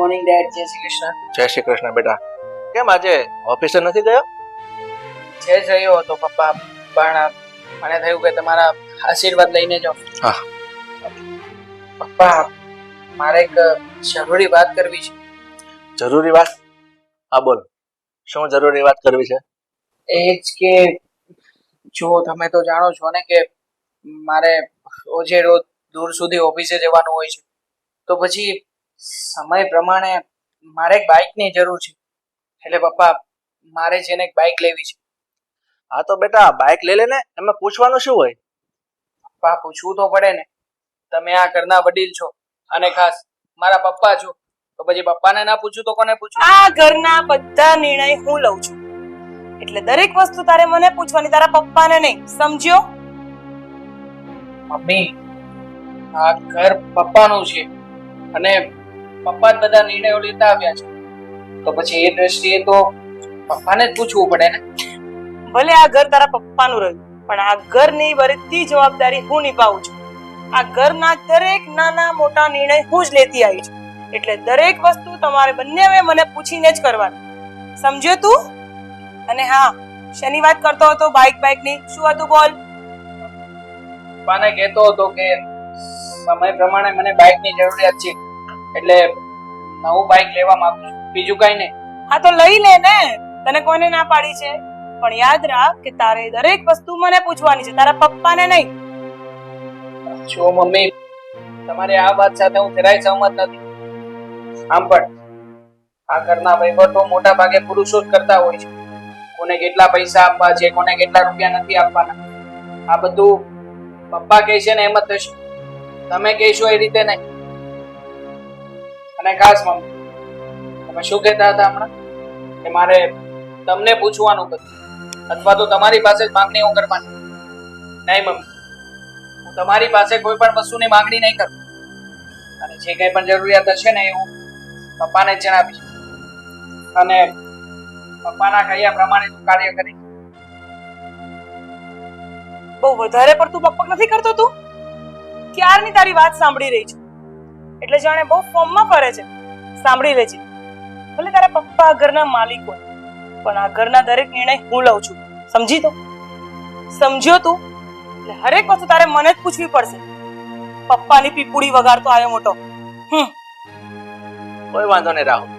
Morning dead. જય શ્રી કૃષ્ણ. જય શ્રી કૃષ્ણ બેટા. કેમ આજે ઓફિસે નથી ગયો? જય જયો હતો પપ્પા, પણ મને થયું કે તમારા આશીર્વાદ લઈને જાઉં. હા. પપ્પા, મારે એક જરૂરી વાત કરવી છે. જરૂરી વાત? હા બોલ, શું જરૂરી વાત કરવી છે? એ જ કે જો તમે તો જાણો છો ને કે મારે રોજે રોજ દૂર સુધી ઓફિસે જવાનું હોય છે, તો પછી સમય પ્રમાણે મારે એક બાઇકની જરૂર છે. એટલે પપ્પા, મારે છે ને એક બાઇક લેવી છે. હા તો બેટા બાઇક લઈ લે ને, એમાં પૂછવાનું શું હોય? પપ્પા, પૂછવું તો પડે ને. તમે આ ઘરના વડીલ છો અને ખાસ મારા પપ્પા છો, તો પછી પપ્પાને ના પૂછું તો કોને પૂછું? આ ઘરના બધા નિર્ણય હું લઉં છું, એટલે દરેક વસ્તુ તારે મને પૂછવાની, તારા પપ્પાને નહીં. સમજ્યો? મમ્મી, આ ઘર પપ્પાનું છે અને પપ્પા જ બધા નિર્ણયો લેતા આવ્યા છે, તો પછી એ દ્રષ્ટિએ તો પપ્પાને જ પૂછવું પડે ને. ભલે આ ઘર તારા પપ્પાનું રહ્યું, પણ આ ઘરની બધી જવાબદારી હું નિભાવું છું. આ ઘરના દરેક નાના મોટા નિર્ણય હું જ લેતી આવી છું, એટલે દરેક વસ્તુ તમારે બંને મને પૂછીને જ કરવાની. સમજ્યો તું? અને હા, શેની વાત કરતો હતો? બાઇકની શું હતું બોલ? પપ્પાને કહેતો હતો કે સમય પ્રમાણે મને બાઇકની જરૂરિયાત છે, એટલે નવું બાઇક લેવા માંગુ છું, બીજું કઈ નહીં. હા તો લઈ લે ને, તને કોને ના પાડી છે? પણ યાદ રાખ કે તારે દરેક વસ્તુ મને પૂછવાની છે, તારા પપ્પાને નહીં. જો મમ્મી, તમારી આ વાત સાથે હું જરાય સહમત નથી. આમ પણ આ ઘરના વહીવટો મોટા ભાગે પુરુષો જ કરતા હોય છે. કોને કેટલા પૈસા આપવા છે, કોને કેટલા રૂપિયા નથી આપવાના, આ બધું પપ્પા કહે છે ને એમ જ થશે. તમે કહેશો એ રીતે નહીં. અને ખાસ મમ્મી, તમે શું કહેતા હતા હમણાં કે મારે તમને પૂછવાનું હતું અથવા તો તમારી પાસે જ માંગણીઓ કરવાની? નહીં મમ્મી, હું તમારી પાસે કોઈ પણ વસ્તુની માંગણી નહીં કરું, અને જે કંઈ પણ જરૂરિયાત હશે ને એ હું પપ્પાને જ જણાવીશ, અને પપ્પાના કહ્યા પ્રમાણે હું કાર્ય કરીશ. બહુ વધારે પડતું બકબક નથી કરતો તું? ક્યારની તારી વાત સાંભળી રહી છું, એટલે જાણે બહુ ફોર્મમાં ફરે છે. સાંભળી લેજે, ભલે તારા પપ્પા આ ઘરના માલિક હોય, પણ આ ઘરના દરેક નિર્ણય હું લઉં છું. સમજી તો? સમજ્યો તું? એટલે હરેક વસ્તુ તારે મને જ પૂછવી પડશે. પપ્પાની પીપુડી વગાડતો આવ્યો મોટો. કોઈ વાંધો નહીં રાહુલ,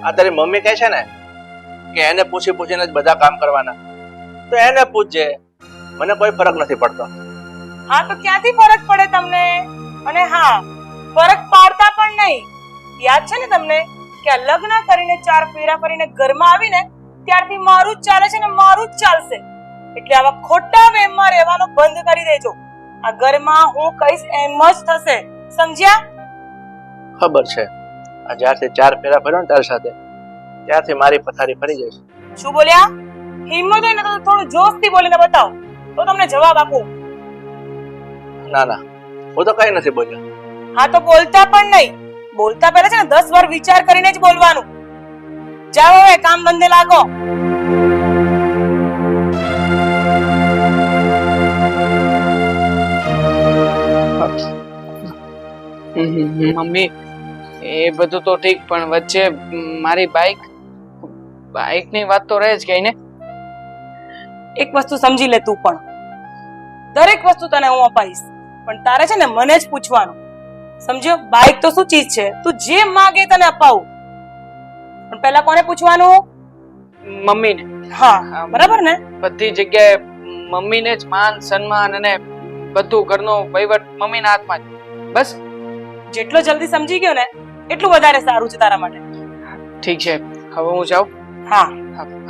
આ તારી મમ્મી કહે છે ને કે એને પૂછી પૂછીને જ બધા કામ કરવાના, તો એને પૂછજે, મને કોઈ ફરક નથી પડતો. હા તો ક્યાંથી ફરક પડે તમને? અને હા, ફરક પાડતા પણ નહીં. યાદ છે ને તમને કે આ લગ્ન કરીને 4 ફેરા ફરીને ઘરમાં આવીને ત્યારથી મારું જ ચાલે છે ને મારું જ ચાલશે, એટલે આવા ખોટા વહેમમાં રહેવાનો બંધ કરી દેજો. આ ઘરમાં હું કહીશ એમ જ થશે. સમજ્યા? ખબર છે, આ જ્યારથી 4 ફેરા ફર્યો ને તારી સાથે, ત્યારથી મારી પથારી ફરી જાય છે. શું બોલ્યા? હિંમત હોય ને તો થોડું જોશથી બોલીને બતાવો, તો તમને જવાબ આપું. ના ના, હું તો કઈ નથી બોલ્યો. હા તો બોલતા પણ નહીં. બોલતા પહેલા છે ને 10 વાર વિચાર કરીને જ બોલવાનું. જાઓ હવે કામ ધંધે લાગો. મમ્મી, એ બધું તો ઠીક, પણ વચ્ચે મારી બાઇકની વાત તો રહે જ ગઈ ને. એક વસ્તુ સમજી લે તું પણ, દરેક વસ્તુ તને હું અપાઈશ, પણ તારે છે ને મને જ પૂછવાનું. સમજ્યો? બાઇક તો શું ચીજ છે, તું જે માંગે તને અપાવું, પણ પહેલા કોને પૂછવાનું? મમ્મીને. હા બરાબર ને? બધી જગ્યાએ મમ્મીને જ માન સન્માન અને બધું ઘરનો વહીવટ મમ્મીના હાથમાં જ. બસ જેટલો જલ્દી સમજી ગયો ને એટલું વધારે સારું છે તારા માટે. ઠીક છે, હવે હું જાઉં. હા,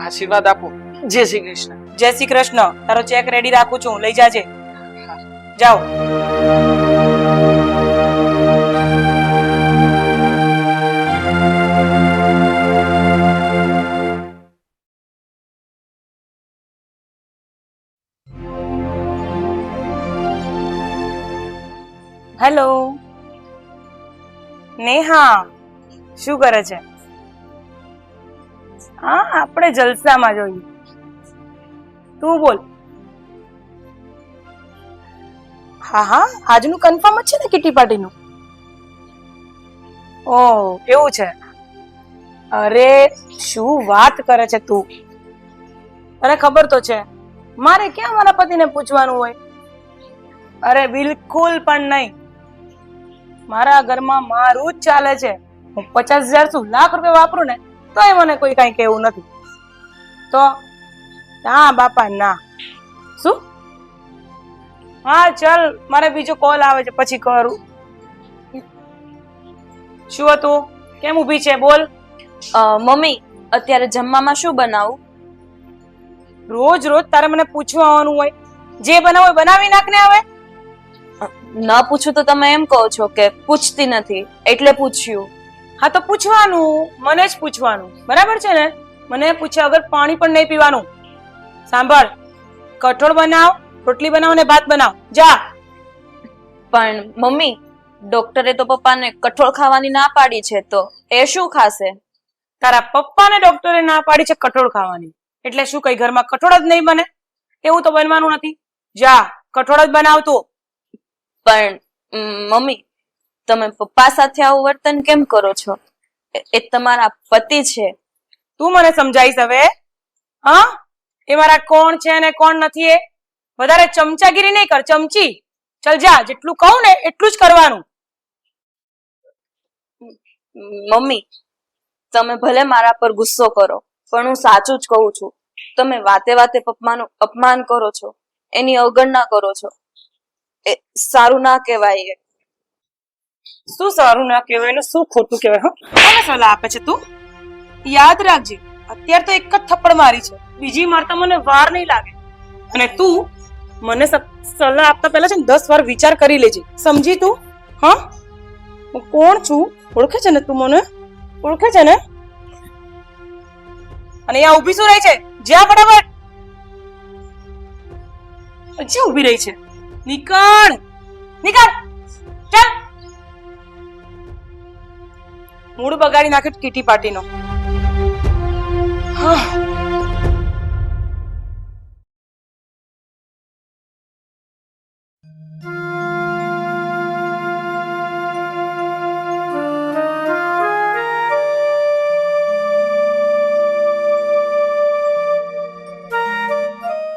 આશીર્વાદ આપો. જય શ્રી કૃષ્ણ. જય શ્રી કૃષ્ણ. તારો ચેક રેડી રાખું છું, લઈ જાજે. જાઓ. હેલો નેહા, શું કરે છે? હા, આપણે જલસામાં જોઈએ. તું બોલ. હા હા, આજનું કન્ફર્મ જ છે ને કિટી પાર્ટીનું? ઓ એવું છે? અરે શું વાત કરે છે તું? તને ખબર તો છે મારે ક્યાં મારા પતિને પૂછવાનું હોય. અરે બિલકુલ પણ નહીં. મારા ઘરમાં મારું જ ચાલે છે. હું 50,000 શું લાખ રૂપિયા વાપરું ને તોય મને કોઈ કઈ કહેવું નથી. તો ના બાપા ના. શું? હા ચાલ, મારે બીજો કોલ આવે છે, પછી કરું. શું હતું? કેમ ઊભી છે? બોલ. મમ્મી, અત્યારે જમવામાં શું બનાવું? રોજ રોજ તારે મને પૂછવા આવવાનું હોય? જે બનાવું હોય બનાવી નાખ ને હવે. ન પૂછું તો તમે એમ કહો છો કે પૂછતી નથી એટલે પૂછ્યું. હા તો પૂછવાનું, મને જ પૂછવાનું, બરાબર છે ને? મને પૂછ્યા વગર પાણી પણ નહીં પીવાનું. સાંભળ, કઠોળ બનાવ, રોટલી બનાવ ને ભાત બનાવ. જા. પણ મમ્મી, ડોક્ટરે તો પપ્પાને કઠોળ ખાવાની ના પાડી છે, તો એ શું ખાશે? તારા પપ્પાને ડોક્ટરે ના પાડી છે કઠોળ ખાવાની, એટલે શું કઈ ઘરમાં કઠોળ જ નહીં બને? એવું તો બનવાનું નથી. જા, કઠોળ જ બનાવ તું. પણ મમ્મી, તમે પપ્પા સાથે આવું વર્તન કેમ કરો છો? એ તમારા પતિ છે. તું મને સમજાઈશ હવે? હા, એ મારા કોણ છે અને કોણ નથી એ વધારે ચમચાગીરી નહીં કર, ચમચી. ચલ જા, જેટલું કહું ને એટલું જ કરવાનું. મમ્મી, તમે ભલે મારા પર ગુસ્સો કરો, પણ હું સાચું જ કહું છું. તમે વાતે વાતે પપ્પાનું અપમાન કરો છો, એની અવગણના કરો છો. એ સારું ના કહેવાય. શું સારું ના કહેવાય ને શું ખોટું કહેવાય? કોને સલાહ આપે છે તું? યાદ રાખજે, અત્યારે તો એક જ થપ્પડ મારી છે, બીજી મારતા મને વાર નહીં લાગે. અને તું મને સલાહ આપતા પહેલા છે ને 10 વાર વિચાર કરી લેજે, સમજી તું? હા, હું કોણ છું ઓળખે છે ને તું? મને ઓળખે છે ને? અને અહીંયા ઊભી શું રહી છે? જ્યાં ફટાફટ હજી ઊભી રહી છે. નીકળ, નીકળ, ચાલ. મૂડ બગાડી નાખે કીટી પાર્ટીનો. હા.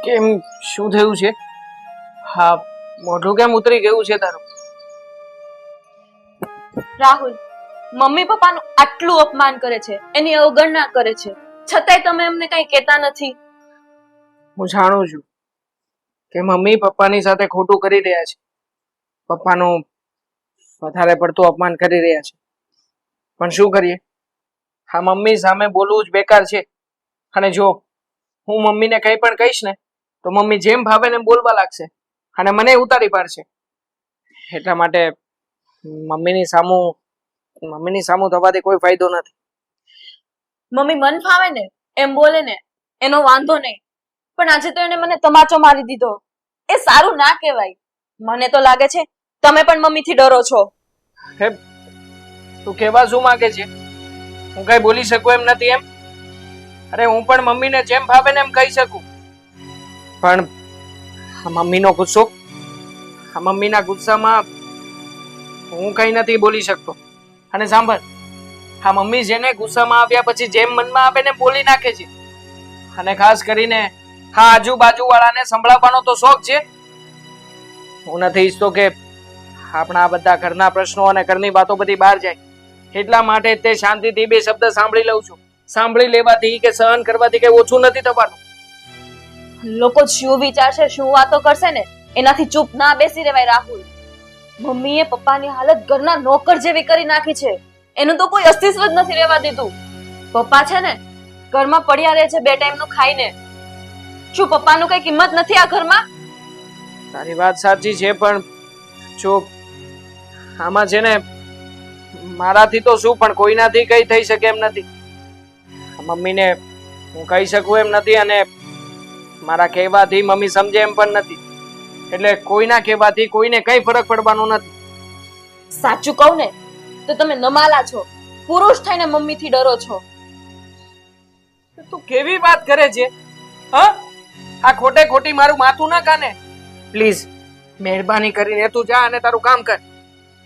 કેમ, શું થયું છે? હા, મોઢું કેમ ઉતરી ગયું છે તારું? રાહુલ, મમ્મી પપ્પાનું આટલું અપમાન કરે છે, એની અવગણના કરે છે, છતાંય તમે એમને કઈ કહેતા નથી. હું જાણું છું કે મમ્મી પપ્પાની સાથે ખોટું કરી રહ્યા છે, પપ્પાનું વધારે પડતું અપમાન કરી રહ્યા છે, પણ શું કરીએ? હા, મમ્મી સામે બોલવું જ બેકાર છે. અને જો હું મમ્મીને કંઈ પણ કહીશ ને તો મમ્મી જેમ ભાવે ને બોલવા લાગશે અને મને ઉતારી પાડશે. એટલા માટે મમ્મીની સામું થવાથી કોઈ ફાયદો નથી. મમ્મી મન ફાવે ને એમ બોલે ને એનો વાંધો નહીં, પણ આજે તો એને મને તમાચો મારી દીધો. એ સારું ના કહેવાય. મને તો લાગે છે તમે પણ મમ્મીથી ડરો છો. હે, તું કહેવા શું માંગે છે? હું કઈ બોલી શકું એમ નથી એમ? અરે હું પણ મમ્મીને જેમ ભાવે ને એમ કહી શકું, પણ મમ્મીનો ગુસ્સો, મમ્મીના ગુસ્સામાં હું કઈ નથી બોલી શકતો. અને સાંભળ, હા, મમ્મી જેને ગુસ્સામાં આવ્યા પછી જેમ મનમાં આવે ને બોલી નાખે છે. અને ખાસ કરીને હા, આજુબાજુ વાળાને સંભળાવવાનો તો શોખ છે. હું નથી ઈચ્છતો કે આપણા બધા ઘરના પ્રશ્નો અને ઘરની વાતો બધી બહાર જાય. એટલા માટે તે શાંતિથી 2 શબ્દ સાંભળી લઉં છું. સાંભળી લેવાથી કે સહન કરવાથી કઈ ઓછું નથી થવાનું. લોકો શું વિચારશે, શું વાતો કરશે ને એનાથી ચૂપ ના બેસી રહેવાય. રાહુલ, મમ્મીએ પપ્પાની હાલત ઘરના નોકર જેવી કરી નાખી છે. એનું તો કોઈ અસ્તિત્વ જ નથી રહેવા દીધું. પપ્પા છે ને ઘરમાં પડ્યા રહે છે 2 ટાઈમનું ખાઈને. શું પપ્પાનું કઈ કિંમત નથી આ ઘરમાં? તારી વાત સાચી છે, પણ જો આમાં છે ને મારાથી તો શું પણ કોઈનાથી કઈ થઈ શકે એમ નથી. મમ્મીને હું કહી શકું એમ નથી અને મારા કહેવાથી મમ્મી સમજે એમ પણ નથી. એટલે કોઈના કહેવાથી કોઈને કઈ ફરક પડવાનો નથી. સાચું કહું ને તો તમે નમાલા છો. પુરુષ થઈને મમ્મીથી ડરો છો. તું કેવી વાત કરે છે? હા, આ ખોટે ખોટી મારું માથું ના કાને. પ્લીઝ મહેરબાની કરીને તું જા અને તારું કામ કર.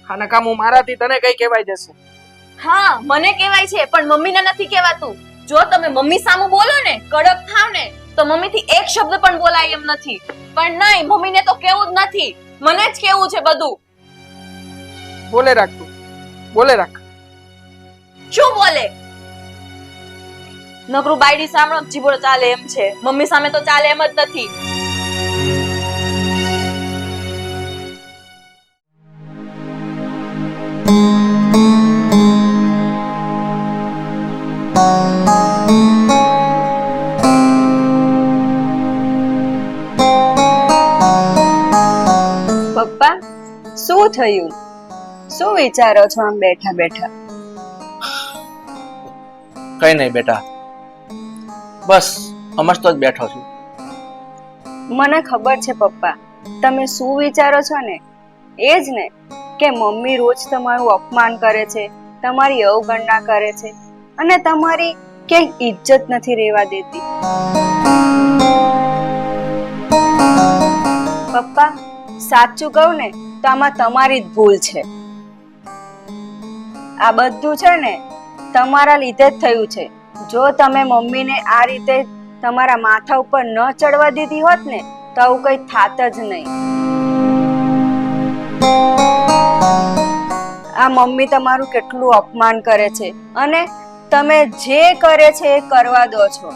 આ નકામું મારાથી તને કઈ કહેવાય જશે. હા મને કહેવાય છે પણ મમ્મીને નથી કહેવાતું. જો તમે મમ્મી સામે બોલો ને કડક થાવ ને તો મમ્મીથી એક શબ્દ પણ બોલાય એમ નથી. પણ નહીં, મમ્મીને તો કેવું જ નથી, મને જ કેવું છે બધું. બોલે રાખ તું, બોલે રાખ. શું બોલે? નકરું બાયડી સામે જીભોળ ચાલે એમ છે, મમ્મી સામે તો ચાલે એમ જ નથી. પપ્પા શું થયું? શું વિચારો છો આમ બેઠા બેઠા? કઈ નહીં બેટા, બસ સમજતો જ બેઠો છું. મને ખબર છે પપ્પા, તમે શું વિચારો છો ને એ જ ને, કે મમ્મી રોજ તમારું અપમાન કરે છે, તમારી અવગણના કરે છે અને તમારી ક્યાંય ઇજ્જત નથી રહેવા દેતી. પપ્પા સાચું કહું ને તો આમાં તમારી જ ભૂલ છે. આ બધું છે ને તમારા લીધે જ થયું છે. જો તમે મમ્મીને આ રીતે તમારા માથા ઉપર ન ચડવા દીધી હોત ને તો આવું કઈ થાત જ નહીં. આ મમ્મી તમારું કેટલું અપમાન કરે છે અને તમે જે કરે છે એ કરવા દો છો.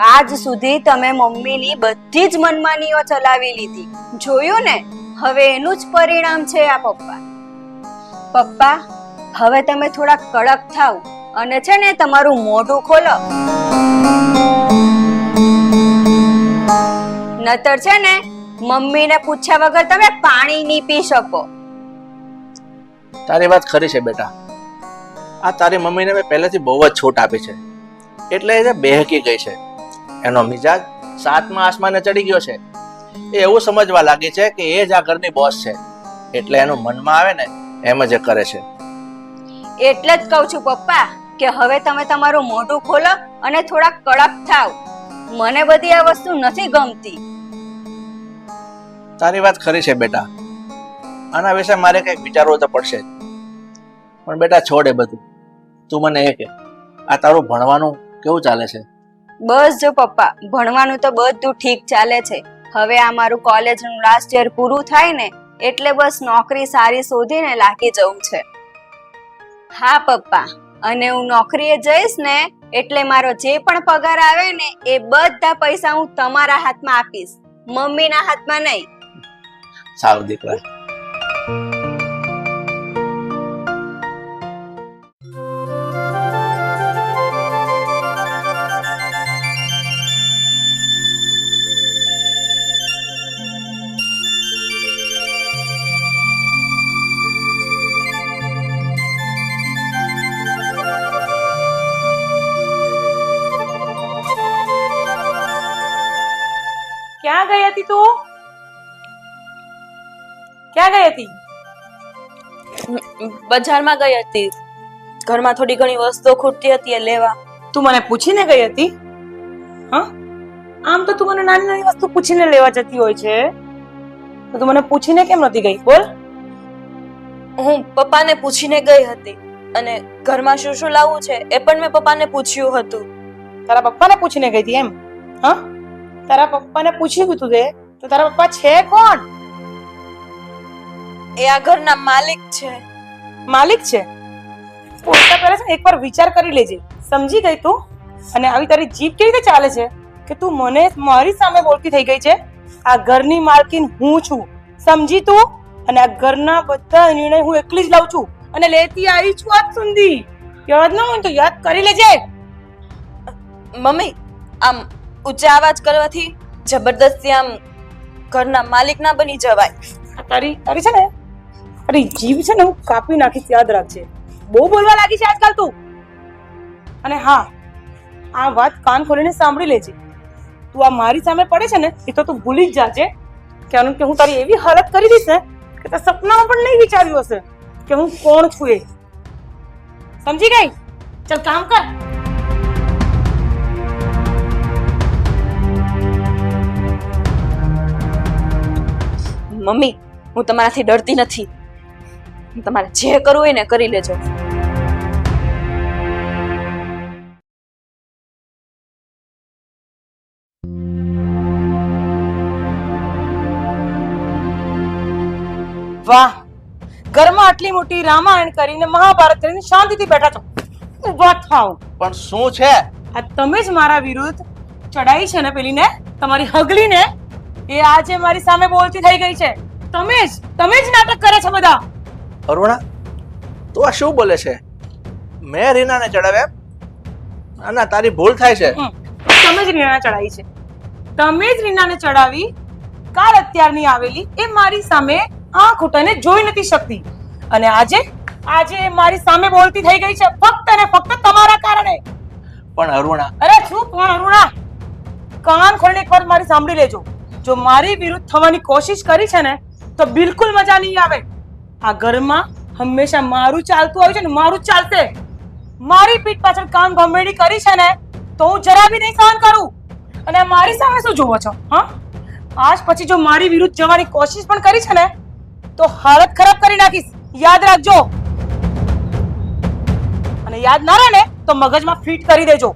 આજ સુધી તમે મમ્મીની બધી જ મનમાનીઓ ચલાવી લીધી, જોયું ને? હવે એનું જ પરિણામ છે આ પપ્પા. પપ્પા હવે તમે થોડા કડક થાવ અને છે ને તમારું મોઢું ખોલો, નતર છે ને મમ્મીને પૂછ્યા વગર તમે પાણી નહીં પી શકો. તારી વાત ખરી છે બેટા. આ તારી મમ્મીને મેં પહેલેથી બહુ જ છૂટ આપી છે, એટલે એ બેહકી ગઈ છે. એનો મિજાજ સાતમા આસમાને ચડી ગયો છે. એ એવું સમજવા લાગી છે કે એ જ આ ઘરની બોસ છે, એટલે એનું મનમાં આવે ને એમ જ એ કરે છે. એટલે જ કહું છું પપ્પા કે હવે તમે તમારું મોઢું ખોલો અને થોડા કડક થાવ. મને બધી આ વસ્તુ નથી ગમતી. તારી વાત ખરી છે બેટા, આના વિશે મારે કંઈક વિચારવું તો પડશે જ. પણ બેટા છોડ એ બધું, તું મને એ કે આ તારું ભણવાનું કેવું ચાલે છે? બસ જો પપ્પા, ભણવાનું તો બધું ઠીક ચાલે છે. હવે આ મારું કોલેજનું લાસ્ટ યર પૂરું થાય ને એટલે બસ નોકરી સારી શોધીને લાગી જવું છે. હા પપ્પા, અને હું નોકરીએ જઈશ ને એટલે મારો જે પણ પગાર આવે ને એ બધા પૈસા હું તમારા હાથમાં આપીશ, મમ્મીના હાથમાં નહીં. સારું દીકરા. ક્યાં ગઈ હતી તું? ક્યાં ગઈ હતી? બજારમાં ગઈ હતી, ઘરમાં થોડી ઘણી વસ્તુઓ ખૂટતી હતી એ લેવા. તું મને પૂછીને ગઈ હતી? હા, આમ તો તું મને નાની નાની વસ્તુ પૂછીને લેવા જતી હોય છે, તો તું મને પૂછીને કેમ નથી ગઈ? બોલ. હું પપ્પાને પૂછીને ગઈ હતી અને ઘરમાં શું શું લાવવું છે એ પણ મેં પપ્પાને પૂછ્યું હતું. તારા પપ્પાને પૂછીને ગઈ હતી એમ? હા, તારા પપ્પાને પૂછ્યું તું તે તો તારા પપ્પા છે કોણ? એ આ ઘરના માલિક છે. માલિક છે? પોતા પહેલા છે ને એકવાર વિચાર કરી લેજે. સમજી ગઈ તું? અને આવી તારી જીભ કેવી રીતે ચાલે છે કે તું મને મારી સામે બોલતી થઈ ગઈ છે? આ ઘરની માલકીન હું છું, સમજી તું? અને આ ઘરના બધા નિર્ણય હું એકલી જ લઉં છું અને લેતી આવી છું આજ સુધી. યાદ ન હોય તો યાદ કરી લેજે. મમ્મી, આમ ઊંચા અવાજ કરવાથી જબરદસ્તી આમ ઘરના માલિક ના બની જવાય. તારી તારી છે ને તારી જીભ છે ને હું કાપી નાખીશ, યાદ રાખજે. બહુ બોલવા લાગી છે આજકાલ તું. અને હા, આ વાત કાન ખોલીને સાંભળી લેજે. તું આ મારી સામે પડે છે ને એ તો તું ભૂલી જ જાજે કે હું તારી એવી હાલત કરી દઈશ ને કે તે સપનામાં પણ નહીં વિચાર્યું હશે કે હું કોણ છું એ. સમજી ગઈ? ચલ કામ કર. મમ્મી, હું તમારાથી ડરતી નથી. તમારે જે કરવું હોય ને કરી લેજો. વાહ, ઘરમાં આટલી મોટી રામાયણ કરીને મહાભારત કરીને શાંતિથી બેઠા છો. ઊભા થાઓ. પણ શું છે? આ તમે જ મારા વિરુદ્ધ ચડાઈ છે ને પેલીને, તમારી હગલીને, એ આજે મારી સામે બોલતી થઈ ગઈ છે. તમે જ નાટક કરે છે બધા. અરુણા, તું આ શું બોલે છે? મેં રીનાને ચડાવ્યા? ના ના, તારી ભૂલ થાય છે. તમે જ રીનાને ચડાવી છે. તમે જ રીનાને ચડાવી. કાલ અત્યારની આવેલી એ મારી સામે આંખ ઉઠાઈને જોઈ નથી શકતી, અને આજે એ મારી સામે બોલતી થઈ ગઈ છે ફક્ત ને ફક્ત તમારા કારણે. પણ અરુણા, અરે શું પણ અરુણા, કાન ખોલીને એકવાર મારી સાંભળી લેજો. જો મારી વિરુદ્ધ થવાની કોશિશ કરી છે ને તો બિલકુલ મજા નહીં આવે. આ ઘરમાં હંમેશા મારું ચાલતું આવ્યું છે ને મારું જ ચાલશે. મારી પીઠ પાછળ કાન ભમેડી કરી છે ને તો હું જરા બી નહીં સહન કરું. અને મારી સામે શું જોવો છો? હા, આજ પછી જો મારી વિરુદ્ધ જવાની કોશિશ પણ કરી છે ને તો હાલત ખરાબ કરી નાખીશ. યાદ રાખજો. અને યાદ ના રહે ને તો મગજમાં ફિટ કરી દેજો.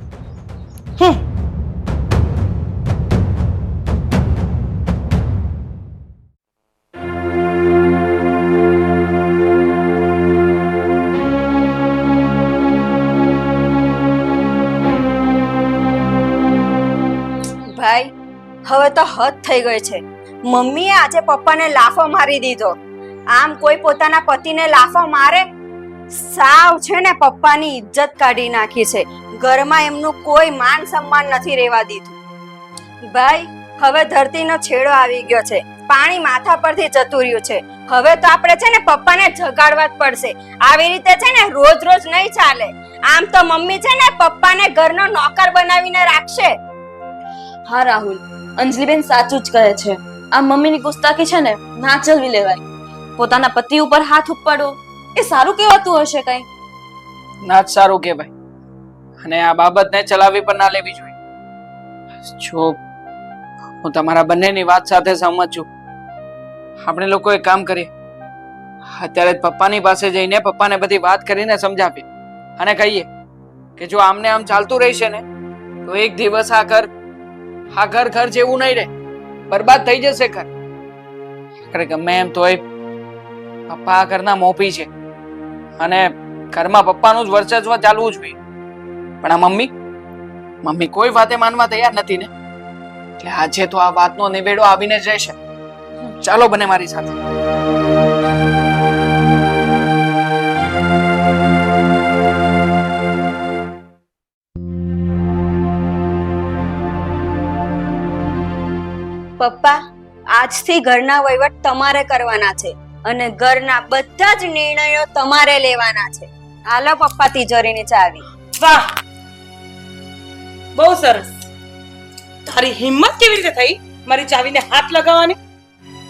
ભાઈ, હવે તો હદ થઈ ગઈ છે. મમ્મીએ આજે પપ્પાને લાફો મારી દીધો. આમ કોઈ પોતાના પતિને લાફો મારે? સાવ છે ને પપ્પાની ઇજ્જત કાઢી નાખી છે. ઘરમાં એમનું કોઈ માન સન્માન નથી રહેવા દીધું. ભાઈ, હવે ધરતીનો છેડો આવી ગયો છે. પાણી માથા પરથી જતું રહ્યું છે. હવે તો આપણે છે ને પપ્પાને જગાડવા જ પડશે. આવી રીતે છે ને રોજ રોજ નહીં ચાલે. આમ તો મમ્મી છે ને પપ્પાને ઘરનો નોકર બનાવીને રાખશે. હા રાહુલ, અંજલિબેન સાચું જ કહે છે. આ મમ્મીની ગુસ્તાખી છે ને ના ચલવી લેવાય. પોતાના પતિ ઉપર હાથ ઉપાડો એ સારું કહેવાતું હશે કઈ? ના જ સારું કહેવાય. અને આ બાબતને ચલાવી પણ ના લેવી જોઈએ. જો હું તમારા બંનેની વાત સાથે સહમત છું. આપણે લોકો એક કામ કરીએ, અત્યારે પપ્પાની પાસે જઈને પપ્પાને બધી વાત કરીને સમજાવીએ અને કહીએ કે જો આમને આમ ચાલતું રહેશે ને તો એક દિવસ આ ઘર જેવું નહીં રહે, બરબાદ થઈ જશે ઘર. ગમે એમ તોય પપ્પા આ ઘરના મોભી છે અને ઘરમાં પપ્પાનું જ વર્ચસ્વ ચાલવું જોઈએ. પણ આ મમ્મી કોઈ વાતે માનવા તૈયાર નથી ને, એટલે આજે તો આ વાતનો નિવેડો આવીને જ રહેશે. ચાલો બને મારી સાથે. પપ્પા, આજથી ઘરના વહીવટ તમારે કરવાના છે અને ઘરના બધા જ નિર્ણયો તમારે લેવાના છે. હાલો પપ્પા, તિજોરીની ચાવી. વાહ, બહુ સરસ. તારી હિંમત કેવી રીતે થઈ મારી ચાવીને હાથ લગાવવાની?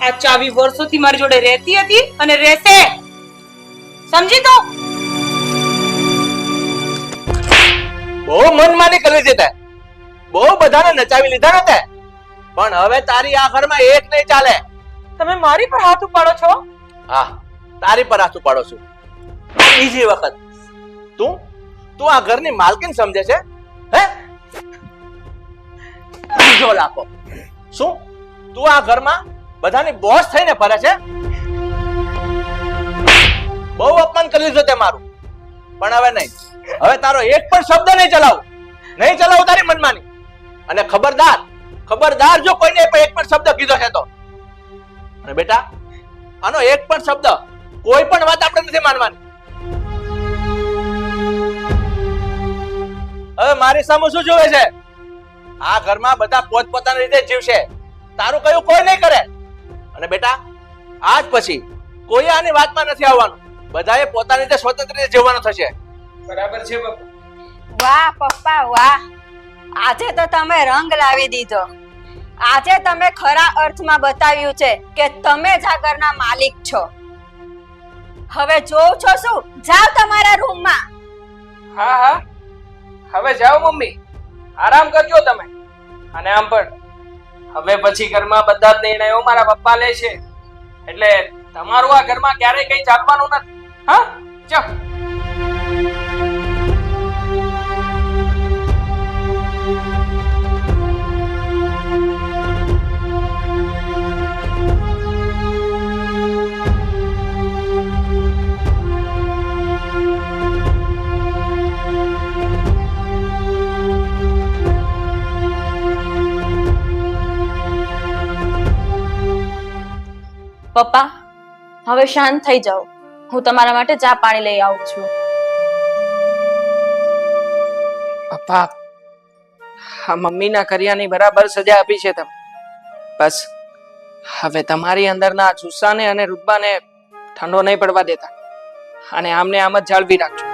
આ ચાવી વર્ષોથી મારી જોડે રહેતી હતી અને રહેશે, સમજી તો? બહુ મનમાની કરી છે તે. બહુ બધાને નચાવી લીધા ને તે. પણ હવે તારી આ ઘરમાં એક નહીં ચાલે. તમે મારી પર હાથ ઉપાડો છો? હા, તારી પર હાથ ઉપાડો છું. બીજી વખત તું આ ઘરની માલકીન સમજે છે? હે? બીજો લાખો. શું તું આ ઘરમાં બધાની બોસ થઈને ફરે છે? બહુ અપમાન કરી લીધું તે મારું. પણ હવે નહીં. હવે તારો એક પણ શબ્દ નહીં ચલાવું તારી મનમાની. અને ખબરદાર જો કોઈને એક પણ શબ્દ કીધો છે તો. અને બેટા, આનો એક પણ શબ્દ, કોઈ પણ વાત આપણે નથી માનવાની. હવે મારી સામે શું જોવે છે? આ ઘરમાં બધા પોતપોતાની રીતે જીવશે. તારું કયું કોઈ નહીં કરે. અને બેટા, આજ પછી કોઈ આની વાતમાં નથી આવવાનું. બધાએ પોતાની રીતે સ્વતંત્ર રીતે જીવવાનું થશે. બરાબર છે બાપુ. વાહ પપ્પા વાહ, આજે તો તમે રંગ લાવી દીધો. આજે તમે ખરા અર્થમાં બતાવ્યું છે કે તમે જ આ ઘરના માલિક છો. હવે જોઉં છો શું? જાઓ તમારા રૂમમાં. હા, હવે જાઓ મમ્મી, આરામ કરજો તમે. અને આમ પણ હવે પછી ઘરમાં બધા જ નિર્ણયો મારા પપ્પા લે છે, એટલે તમારું આ ઘરમાં ક્યારેય કઈ ચાલવાનું નથી. હા, જાઓ. પપ્પા હવે શાંત થઈ જાઓ. હું તમારા માટે ચા પાણી લઈ આવું છું. પપ્પા, આ મમ્મીના કર્યાની બરાબર સજા આપી છે તમે. બસ હવે તમારી અંદરના જુસ્સાને અને રુતબાને ઠંડો નહીં પડવા દેતા, અને આમને આમ જ જાળવી રાખજો.